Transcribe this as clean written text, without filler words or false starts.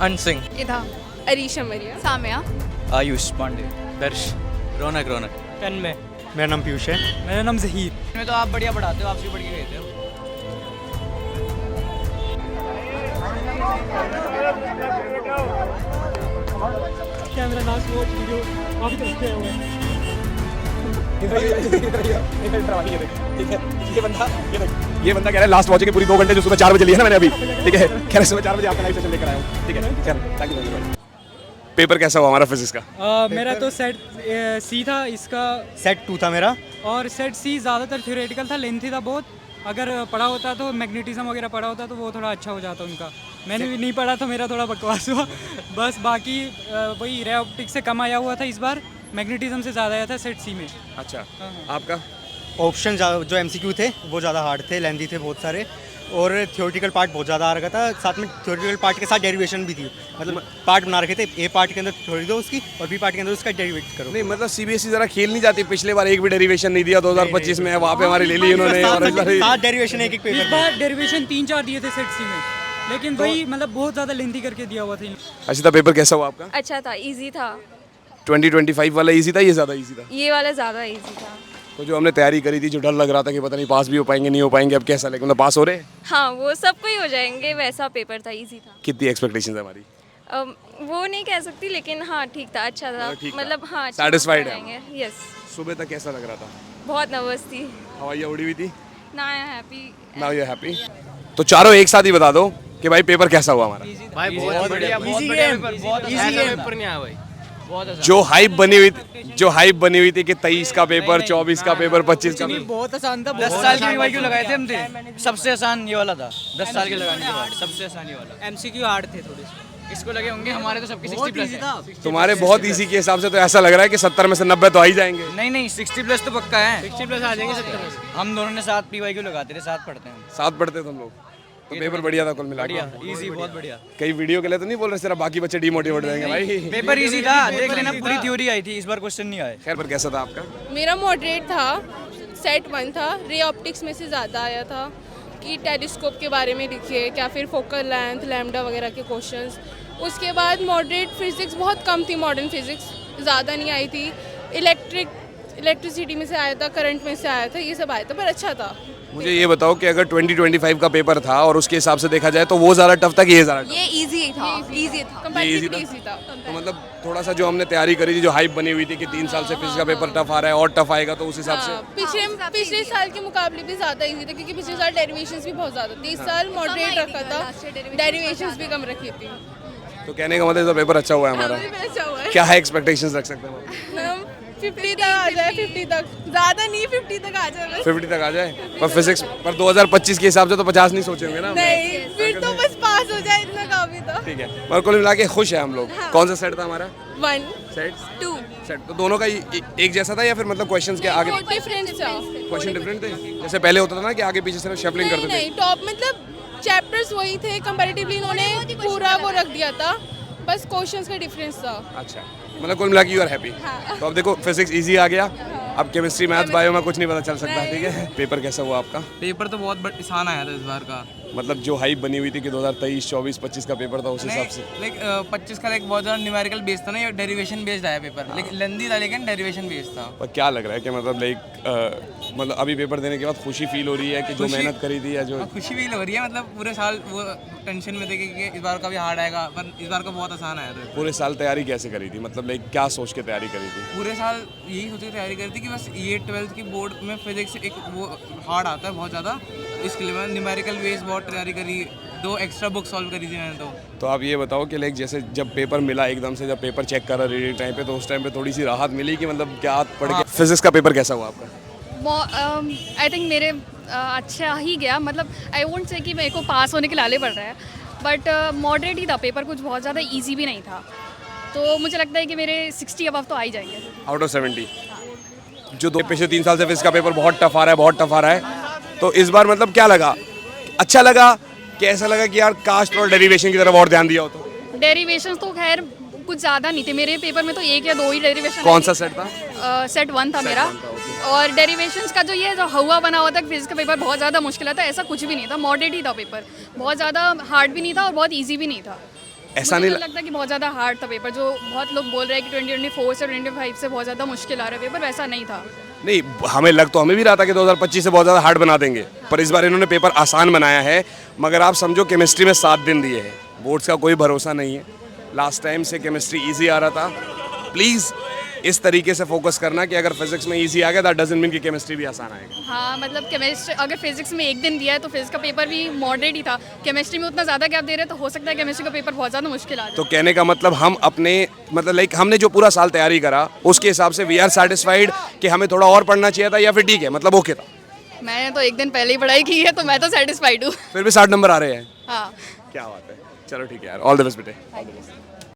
Unseen, इधा, Arisha मरिया, साम्या, आयुष पांडे, दर्श, रौनक। तन्मय। मेरा नाम पीयूष है। मेरा नाम जहीर। मैं तो आप बढ़िया पढ़ाते हो, आपसे बढ़ के गए थे। क्या मेरा लास्ट वॉच वीडियो आप देखते हुए ये बंदा कह रहा है लास्ट वॉच की पूरी 2 घंटे जो सुबह 4 बजे ली है ना मैंने अभी, ठीक है, कह रहा है सुबह 4 बजे आपका लाइव सेशन लेकर आया हूँ, ठीक है, चलो थैंक यू। पेपर कैसा हुआ हमारा फिजिक्स का? मेरा तो सेट सी था, इसका सेट 2 था मेरा। और सेट सी ज़्यादातर थ्योरेटिकल था, लेंथी था बहुत। अगर पढ़ा होता तो मैग्नेटिज्म वगैरह पढ़ा होता तो वो थोड़ा अच्छा हो जाता उनका। मैंने भी नहीं पढ़ा तो मेरा थोड़ा बकवास हुआ बस। बाकी वही रे ऑप्टिक्स से कम आया हुआ था इस बार, मैग्नेटिज्म से ज़्यादा आया था सेट सी में। अच्छा, आपका? ऑप्शन जो MCQ थे वो ज़्यादा हार्ड थे, लेंथी थे बहुत सारे, और थियोरेटिकल पार्ट बहुत ज़्यादा आ रखा था। साथ में थियोरेटिकल पार्ट के साथ डेरिवेशन भी थी, मतलब पार्ट बना रखे थे, ए पार्ट के अंदर थ्योरी दो उसकी और बी पार्ट के अंदर उसका डेरिवेट करो। नहीं मतलब CBSE जरा खेल नहीं जाती, पिछले बार एक भी डेरिवेशन नहीं दिया 2025 में, वहाँ पे हमारी ले ली उन्होंने। और इस बार डेरिवेशन एक पेपर, इस बार डेरिवेशन 3-4 दिए थे सेट सी में, लेकिन वही मतलब बहुत ज़्यादा लेंथी करके दिया हुआ था। अच्छा, पेपर कैसा हुआ आपका? अच्छा था, इजी था। 2025 वाला इजी था, ये ज़्यादा इजी था? ये वाला ज़्यादा इजी था। तो जो हमने तैयारी करी थी, जो डर लग रहा था कि पता नहीं पास भी हो पाएंगे नहीं हो पाएंगे, अब कैसा लगे? मतलब पास हो रहे हैं? हाँ, वो सबको ही हो जाएंगे, वैसा पेपर था, इजी था। कितनी एक्सपेक्टेशन है हमारी? वो नहीं कह सकती, लेकिन हाँ ठीक था, अच्छा था, मतलब हाँ Satisfied है? यस। सुबह तक कैसा लग रहा था? बहुत नर्वस थी। हवाइयाँ उड़ी हुई थी? ना हैप्पी। Now you happy? तो चारों एक साथ ही बता दो कि भाई पेपर कैसा हुआ हमारा? भाई बहुत बढ़िया, बहुत बढ़िया पेपर, बहुत इजी पेपर नहीं आया भाई, बहुत अच्छा। जो हाइप बनी हुई थी कि 23 का पेपर, 24 का पेपर, 25 का पेपर, बहुत आसान था। 10 साल के रिवाइज लगाए थे हमने, सबसे आसान ये वाला था। 10 साल के लगाने के बाद सबसे आसान ये वाला। MCQ हार्ड थे थोड़े से, इसको लगे होंगे, हमारे तो सबके 60 प्लस था। तुम्हारे बहुत इजी के हिसाब से तो ऐसा लग रहा है कि 70 में से 90 तो आ ही जाएंगे। नहीं 60 प्लस तो पक्का है, 60 प्लस आ जाएंगे 70 में। हम दोनों ने साथ PYQ लगाते थे, साथ पढ़ते हैं। साथ पढ़ते तुम लोग, तो पेपर बढ़िया था कुल मिला के? इजी, बहुत बढ़िया। कई वीडियो के लिए तो नहीं बोल रहे, सिर्फ बाकी बच्चे डिमोटिवेट हो जाएंगे भाई। पेपर इजी था, देख लेना, पूरी थ्योरी आई थी, इस बार क्वेश्चन नहीं आए। खैर, पर कैसा था आपका? मेरा मॉडरेट था, सेट 1 था। रे ऑप्टिक्स में से ज़्यादा आया था कि टेलीस्कोप के बारे में लिखिए, क्या फिर फोकल लेंथ, लैम्डा वगैरह के क्वेश्चंस। उसके बाद मॉडरेट फिजिक्स बहुत कम थी, मॉडर्न फिजिक्स ज़्यादा नहीं आई थी। इलेक्ट्रिसिटी में से आया था, करंट में से आया था, ये सब आया था, पर अच्छा था। मुझे ये बताओ कि अगर 2025 का पेपर था और उसके हिसाब से देखा जाए तो वो ज़्यादा टफ था कि ये ज़्यादा टफ? ये इजी था, इजी था, कंपैरेटिवली इजी था। तो मतलब थोड़ा सा जो हमने तैयारी करी थी, जो हाइप बनी हुई थी कि 3 साल से फिजिक्स का पेपर टफ आ रहा है और टफ आएगा, तो उस हिसाब से पिछले साल के मुकाबले भी ज़्यादा इजी था, क्योंकि पिछले साल डेरिवेशंस भी बहुत ज़्यादा थे। इस साल मॉडरेट रखा था, डेरिवेशंस भी कम रखी थी। तो कहने का मतलब पेपर अच्छा हुआ है हमारा। अच्छा हुआ है। क्या है एक्सपेक्टेशंस रख सकते हैं हम? 50 तक आ जाए, 50 तक, ज़्यादा नहीं, 50 तक आ जाए बस। 50 तक आ जाए, पर फिजिक्स पर 2025 के हिसाब से तो 50 नहीं सोचे होंगे ना? नहीं, फिर तो बस पास हो जाए, इतना काफी था। ठीक है, और कुल मिला के खुश है हम लोग। कौन सा सेट था हमारा? 1 सेट 2 सेट तो दोनों का एक जैसा था या फिर मतलब क्वेश्चंस के आगे डिफरेंस था। क्वेश्चन डिफरेंट थे? जैसे पहले होता था ना कि आगे पीछे सिर्फ शफलिंग करते थे। नहीं, टॉप मतलब चैप्टर्स वही थे, कंपैरेटिवली इन्होंने पूरा वो रख दिया था, बस क्वेश्चंस का डिफरेंस था। अच्छा, मतलब कुल मिला के यू आर हैप्पी। तो अब देखो फिजिक्स इजी आ गया, अब केमिस्ट्री मैथ्स बायो में कुछ नहीं पता चल सकता, ठीक है? पेपर कैसा हुआ आपका? पेपर तो बहुत आसान आया था इस बार का। मतलब जो हाइप बनी हुई थी कि 2023, 24, 25 का पेपर था, उस हिसाब से लाइक 25 का लाइक बहुत ज़्यादा न्यूमेरिकल बेस्ड था ना, ये डेरिवेशन बेस्ड आया पेपर, लेकिन लेंथी था लेकिन डेरिवेशन बेस्ड था। पर क्या लग रहा है कि मतलब मतलब अभी पेपर देने के बाद खुशी फील हो रही है कि जो मेहनत करी थी या जो खुशी फील हो रही है, मतलब पूरे साल वो टेंशन में थे कि इस बार का भी हार्ड आएगा, पर इस बार का बहुत आसान आया था। पूरे साल तैयारी कैसे करी थी? मतलब लाइक क्या सोच के तैयारी करी थी? पूरे साल यही सोच के तैयारी करी थी कि बस ये 12th की बोर्ड में फिजिक्स एक वो हार्ड आता है बहुत ज़्यादा, इसके लिए मैंने न्यूमेरिकल बेस्ड बहुत तैयारी करी, 2 एक्स्ट्रा बुक सॉल्व करी थी मैंने। तो आप ये बताओ कि लाइक जैसे जब पेपर मिला एकदम से, जब पेपर चेक करा रीडिंग टाइम पे, तो उस टाइम पे थोड़ी सी राहत मिली कि मतलब क्या पढ़ के? फिजिक्स का पेपर कैसा हुआ आपका? आई थिंक मेरे अच्छा ही गया, मतलब आई वोंट से कि मेरे को पास होने के लाले पड़ रहा है, बट मॉडरेट ही था पेपर, कुछ बहुत ज़्यादा इजी भी नहीं था, तो मुझे लगता है कि मेरे 60 अबव तो आ ही जाएंगे आउट ऑफ 70। जो पिछले 3 साल से फिजिक्स का पेपर बहुत टफ आ रहा है, बहुत टफ आ रहा है, तो इस बार मतलब क्या लगा? अच्छा लगा कि ऐसा लगा कि यार कास्ट और डेरिवेशन की तरफ और ध्यान दिया हो? तो डेरिवेशन तो खैर कुछ ज़्यादा नहीं थे मेरे पेपर में, तो 1 या 2 ही डेरिवेशन। कौन सा सेट था? सेट 1 था मेरा। और डेरिवेशंस का जो हवा बना हुआ था, फिजिक्स का पेपर बहुत ज़्यादा मुश्किल था, ऐसा कुछ भी नहीं था, मॉडरेट ही था पेपर, बहुत ज़्यादा हार्ड भी नहीं था और बहुत ईजी भी नहीं था। ऐसा मुझे नहीं तो लगता है कि बहुत ज़्यादा हार्ड था पेपर, जो बहुत लोग बोल रहे हैं कि 2024 से 25 से बहुत ज़्यादा मुश्किल आ रहा है पेपर, वैसा नहीं था। नहीं, हमें लग तो हमें भी रहा था कि 2025 से बहुत ज़्यादा हार्ड बना देंगे, पर इस बार इन्होंने पेपर आसान बनाया है। मगर आप समझो केमिस्ट्री में 7 दिन दिए हैं, बोर्ड्स का कोई भरोसा नहीं है। लास्ट टाइम से केमिस्ट्री इजी आ रहा था। प्लीज़ इस तरीके से फोकस करना कि अगर फिजिक्स में इजी आ गया दैट डजंट मीन कि केमिस्ट्री भी आसान आएगा। हाँ, मतलब केमिस्ट्री अगर फिजिक्स में एक दिन दिया है तो फिजिक्स का पेपर भी मॉडरेट ही था। केमिस्ट्री में उतना ज़्यादा गैप दे रहे हैं तो हो सकता है केमिस्ट्री का पेपर बहुत ज़्यादा मुश्किल आ जाए। तो कहने का मतलब हम अपने मतलब लाइक हमने जो पूरा साल तैयारी करा उसके हिसाब से वी आर सेटिस्फाइड कि हमें थोड़ा और पढ़ना चाहिए था, या फिर ठीक है मतलब ओके था? मैंने तो एक दिन पहले ही पढ़ाई की है तो मैं तो सेटिस्फाइड हूँ। फिर भी 60 नंबर आ रहे हैं। हाँ। क्या बात है, चलो ठीक है यार, ऑल द बेस्ट बेटे।